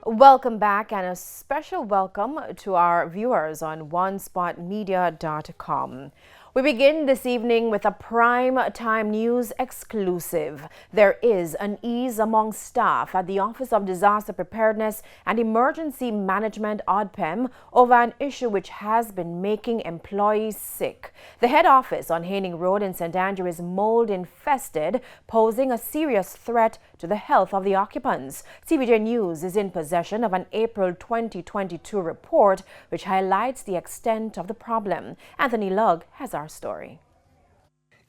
Welcome back and a special welcome to our viewers on onespotmedia.com. We begin this evening with a prime time news exclusive. There is unease among staff at the Office of Disaster Preparedness and Emergency Management ODPEM over an issue which has been making employees sick. The head office on Haining Road in St. Andrew is mold infested, posing a serious threat to the health of the occupants. TVJ News is in possession of an April 2022 report which highlights the extent of the problem. Anthony Lugg has our story.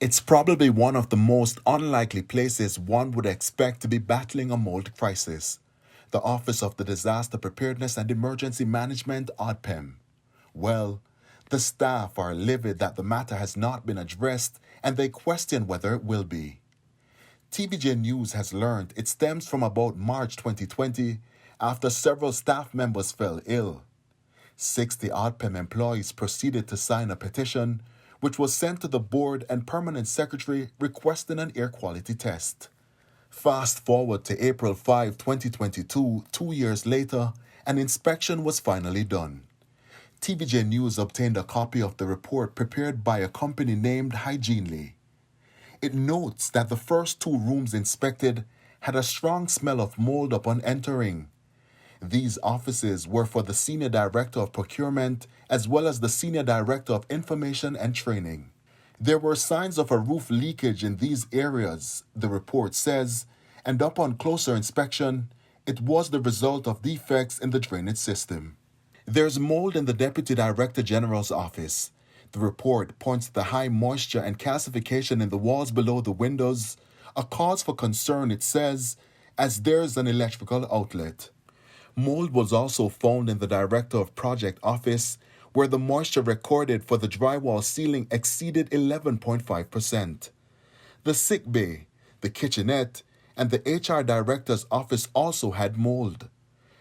It's probably one of the most unlikely places one would expect to be battling a mold crisis. The Office of the Disaster Preparedness and Emergency Management ODPEM. Well, the staff are livid that the matter has not been addressed and they question whether it will be. TVJ News has learned it stems from about March 2020 after several staff members fell ill. 60 ODPEM employees proceeded to sign a petition which was sent to the board and permanent secretary requesting an air quality test. Fast forward to April 5, 2022, 2 years later, an inspection was finally done. TVJ News obtained a copy of the report prepared by a company named Hygienely. It notes that the first 2 rooms inspected had a strong smell of mold upon entering. These offices were for the Senior Director of Procurement as well as the Senior Director of Information and Training. There were signs of a roof leakage in these areas, the report says, and upon closer inspection, it was the result of defects in the drainage system. There's mold in the Deputy Director General's office. The report points to the high moisture and calcification in the walls below the windows, a cause for concern, it says, as there's an electrical outlet. Mold was also found in the Director of Project office, where the moisture recorded for the drywall ceiling exceeded 11.5%. The sick bay, the kitchenette, and the HR Director's office also had mold.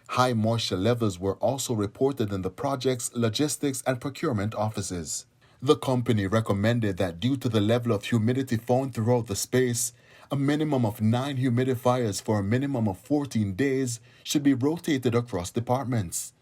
High moisture levels were also reported in the project's logistics and procurement offices. The company recommended that due to the level of humidity found throughout the space, a minimum of 9 humidifiers for a minimum of 14 days should be rotated across departments.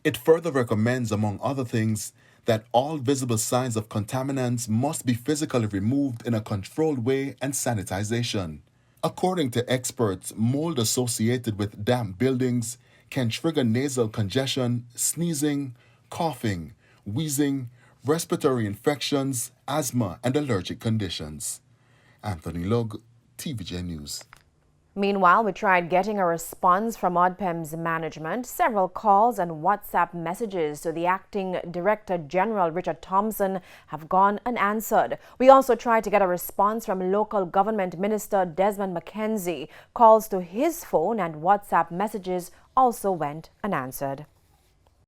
It further recommends, among other things, that all visible signs of contaminants must be physically removed in a controlled way and sanitization. According to experts, mold associated with damp buildings can trigger nasal congestion, sneezing, coughing, wheezing, respiratory infections, asthma, and allergic conditions. Anthony Lugg, TVJ News. Meanwhile, we tried getting a response from ODPEM's management. Several calls and WhatsApp messages to the Acting Director General Richard Thompson have gone unanswered. We also tried to get a response from Local Government Minister Desmond McKenzie. Calls to his phone and WhatsApp messages also went unanswered.